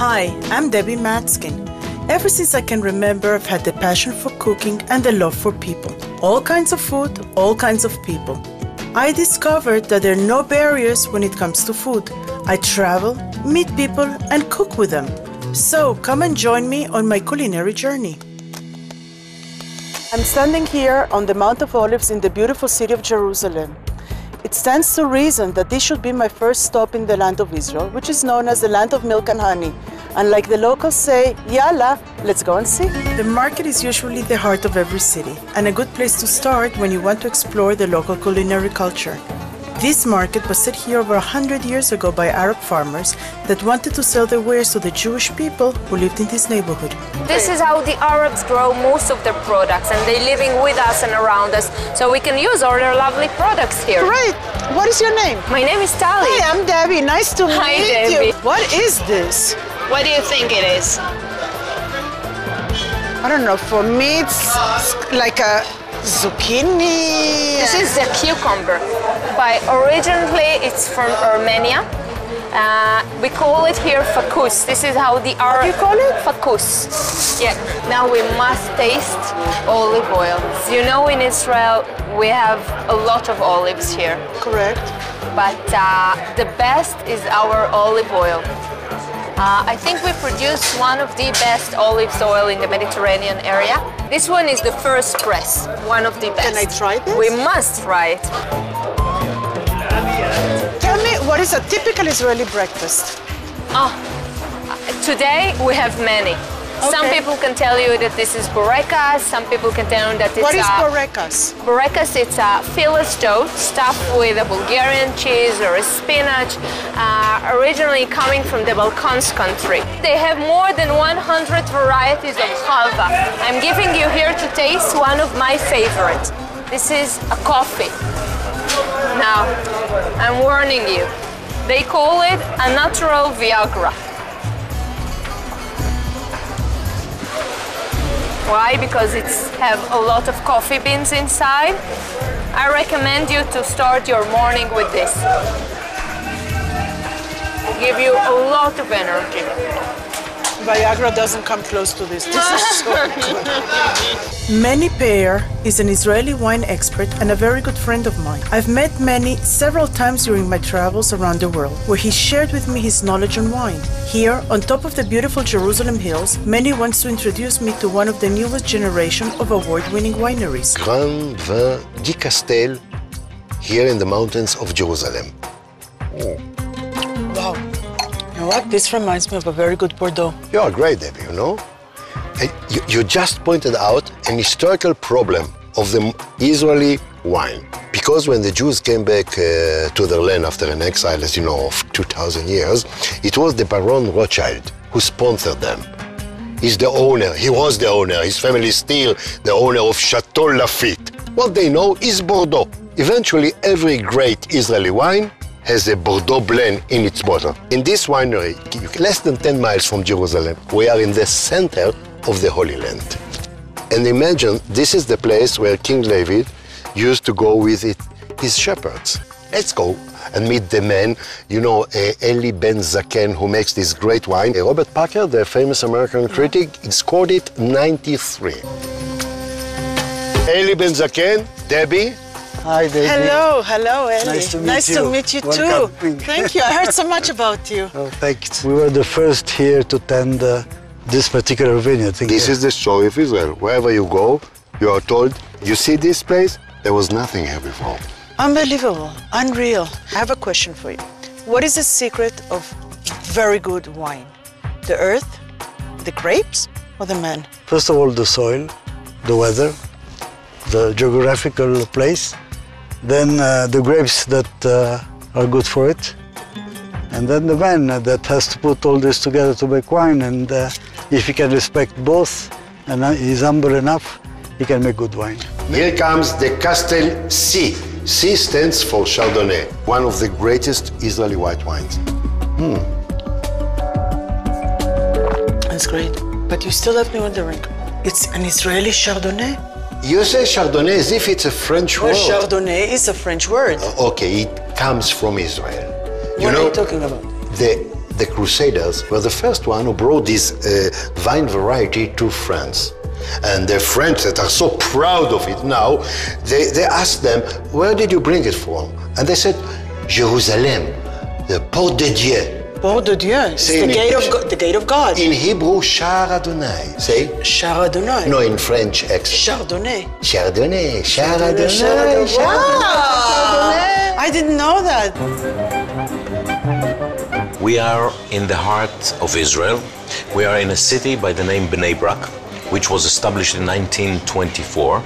Hi, I'm Debbie Matskin. Ever since I can remember, I've had the passion for cooking and the love for people. All kinds of food, all kinds of people. I discovered that there are no barriers when it comes to food. I travel, meet people, and cook with them. So come and join me on my culinary journey. I'm standing here on the Mount of Olives in the beautiful city of Jerusalem. It stands to reason that this should be my first stop in the land of Israel, which is known as the land of milk and honey. And like the locals say, yalla, let's go and see. The market is usually the heart of every city, and a good place to start when you want to explore the local culinary culture. This market was set here over 100 years ago by Arab farmers that wanted to sell their wares to the Jewish people who lived in this neighborhood. This is how the Arabs grow most of their products, and they're living with us and around us, so we can use all their lovely products here. Great! What is your name? My name is Tali. Hi, I'm Debbie. Nice to Hi, meet Debbie. you. What is this? What do you think it is? I don't know. For me, it's like a zucchini. This is the cucumber. Originally, it's from Armenia. We call it here fakus. This is how the Arab... What do you call it? Fakus. Yeah. Now we must taste olive oil. You know, in Israel, we have a lot of olives here. Correct. But the best is our olive oil. I think we produce one of the best olive oil in the Mediterranean area. This one is the first press, one of the best. Can I try this? We must try it. Tell me, what is a typical Israeli breakfast? Today we have many. Okay. Some people can tell you that this is borekas, some people can tell you that it's... What is borekas? Borekas, it's a fillets dough stuffed with a Bulgarian cheese or a spinach, originally coming from the Balkans country. They have more than 100 varieties of halva. I'm giving you here to taste one of my favorites. This is a coffee. Now, I'm warning you, they call it a natural Viagra. Why? Because it's have a lot of coffee beans inside. I recommend you to start your morning with this. Give you a lot of energy. Viagra doesn't come close to this. This is so good. Manny Peyer is an Israeli wine expert and a very good friend of mine. I've met Manny several times during my travels around the world, where he shared with me his knowledge on wine. Here, on top of the beautiful Jerusalem hills, Manny wants to introduce me to one of the newest generation of award-winning wineries. Grand Vin du Castel, here in the mountains of Jerusalem. Oh. Wow. You know what? This reminds me of a very good Bordeaux. You are great, Debbie, you know? You just pointed out an historical problem of the Israeli wine. Because when the Jews came back to their land after an exile, as you know, of 2,000 years, it was the Baron Rothschild who sponsored them. He's the owner, he was the owner, his family is still the owner of Chateau Lafite. What they know is Bordeaux. Eventually, every great Israeli wine has a Bordeaux blend in its bottle. In this winery, less than 10 miles from Jerusalem, we are in the center of the Holy Land. And imagine, this is the place where King David used to go with his shepherds. Let's go and meet the man, you know, Eli Ben Zaken, who makes this great wine. Robert Parker, the famous American critic, scored it 93. Eli Ben Zaken, Debbie. Hi, Debbie. Hello, hello, Eli. Nice to meet you. too. Welcome. Thank you. I heard so much about you. Oh, thanks. We were the first here to tend this particular vineyard. This is the story of Israel. Wherever you go, you are told, you see this place? There was nothing here before. Unbelievable, unreal. I have a question for you. What is the secret of very good wine? The earth, the grapes, or the man? First of all, the soil, the weather, the geographical place, then the grapes that are good for it, and then the man that has to put all this together to make wine. And if he can respect both and he's humble enough, he can make good wine. Here comes the Castel C. C stands for Chardonnay, one of the greatest Israeli white wines. That's great. But you still have me wondering, it's an Israeli Chardonnay? You say Chardonnay as if it's a French word. Well, Chardonnay is a French word. Okay, it comes from Israel. What are you talking about? The the Crusaders were the first one who brought this wine variety to France. And the French that are so proud of it now, they asked them, where did you bring it from? And they said, Jerusalem, the Porte de Dieu. Porte de Dieu, it's the gate of God. In Hebrew, Shar Adonai. Say? Shar Adonai. No, in French, Chardonnay. Chardonnay, Shar Adonai. Wow. I didn't know that. We are in the heart of Israel. We are in a city by the name Bnei Brak, which was established in 1924.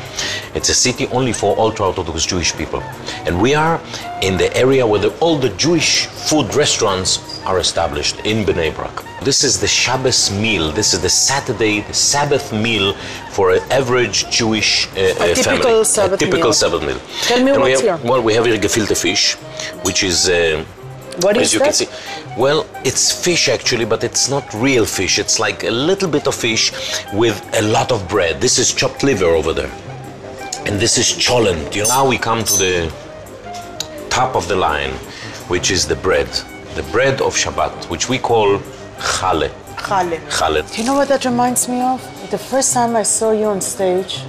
It's a city only for ultra-Orthodox Jewish people. And we are in the area where all the Jewish food restaurants are established in Bnei Brak. This is the Shabbos meal. This is the Sabbath meal for an average Jewish family. Typical Sabbath meal. Typical Sabbath meal. Tell me what's here. Well, we have here gefilte fish, which is... What is as you that? can see, well, it's fish actually, but it's not real fish. It's like a little bit of fish with a lot of bread. This is chopped liver over there. And this is cholent. Now we come to the top of the line, which is the bread. The bread of Shabbat, which we call chale. Chale. Chale. Do you know what that reminds me of? The first time I saw you on stage,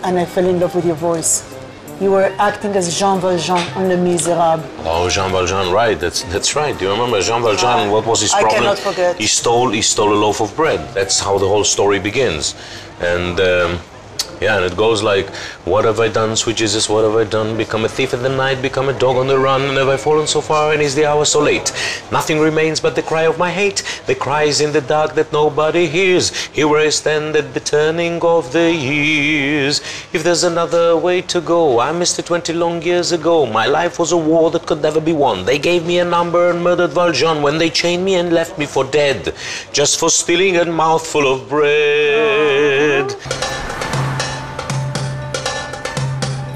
and I fell in love with your voice. You were acting as Jean Valjean on Les Miserables. Oh, Jean Valjean, right? That's right. Do you remember Jean Valjean? What was his problem? I cannot forget. He stole a loaf of bread. That's how the whole story begins. And yeah, and it goes like, what have I done, sweet Jesus, what have I done? Become a thief in the night, become a dog on the run, and have I fallen so far, and is the hour so late? Nothing remains but the cry of my hate, the cries in the dark that nobody hears. Here where I stand at the turning of the years. If there's another way to go, I missed it 20 long years ago. My life was a war that could never be won. They gave me a number and murdered Valjean when they chained me and left me for dead, just for stealing a mouthful of bread.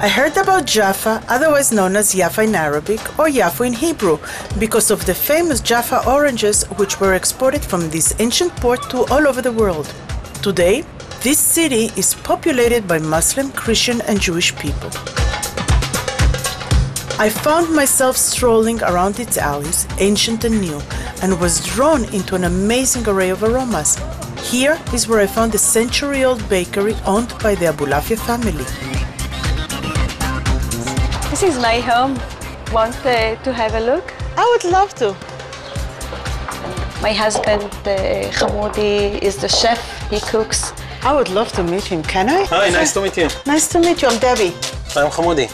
I heard about Jaffa, otherwise known as Jaffa in Arabic or Yaffo in Hebrew, because of the famous Jaffa oranges which were exported from this ancient port to all over the world. Today, this city is populated by Muslim, Christian, and Jewish people. I found myself strolling around its alleys, ancient and new, and was drawn into an amazing array of aromas. Here is where I found the century-old bakery owned by the Abulafia family. This is my home. Want to have a look? I would love to. My husband, Hamoudi, is the chef. He cooks. I would love to meet him. Can I? Hi, nice to meet you. Nice to meet you. I'm Debbie. I'm Hamoudi.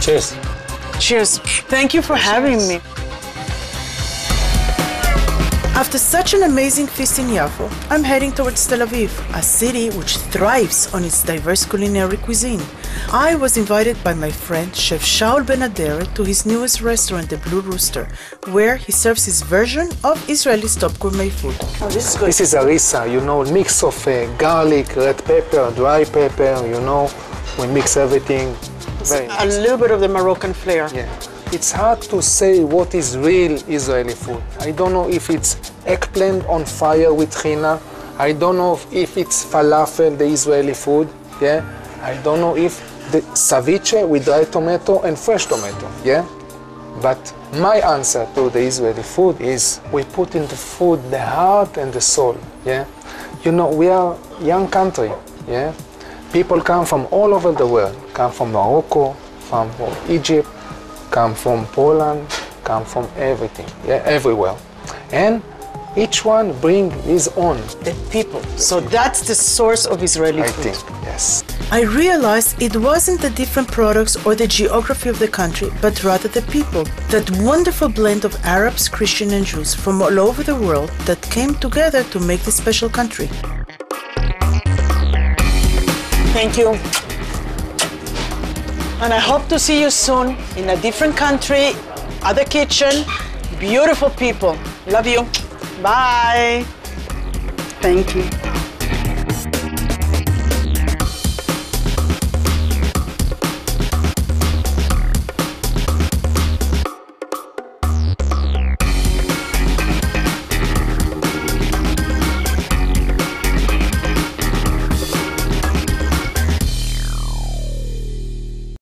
Cheers. Cheers. Thank you for having me. After such an amazing feast in Yaffo, I'm heading towards Tel Aviv, a city which thrives on its diverse culinary cuisine. I was invited by my friend Chef Shaul Ben Aderet to his newest restaurant, the Blue Rooster, where he serves his version of Israeli top gourmet food. Oh, this is good. This is harissa, you know, mix of garlic, red pepper, dry pepper, you know. We mix everything. Very A nice. little bit of the Moroccan flair. Yeah. It's hard to say what is real Israeli food. I don't know if it's eggplant on fire with china. I don't know if it's falafel, the Israeli food. Yeah. I don't know if the ceviche with dry tomato and fresh tomato. Yeah. But my answer to the Israeli food is we put in the food the heart and the soul. Yeah. You know, we are a young country. Yeah. People come from all over the world, come from Morocco, from Egypt, come from Poland, come from everything, yeah, everywhere. And each one bring his own. The people. So that's the source of Israeli I food. think, yes. I realized it wasn't the different products or the geography of the country, but rather the people. That wonderful blend of Arabs, Christian, and Jews from all over the world that came together to make this special country. Thank you. And I hope to see you soon in a different country, other kitchen, beautiful people. Love you. Bye. Thank you.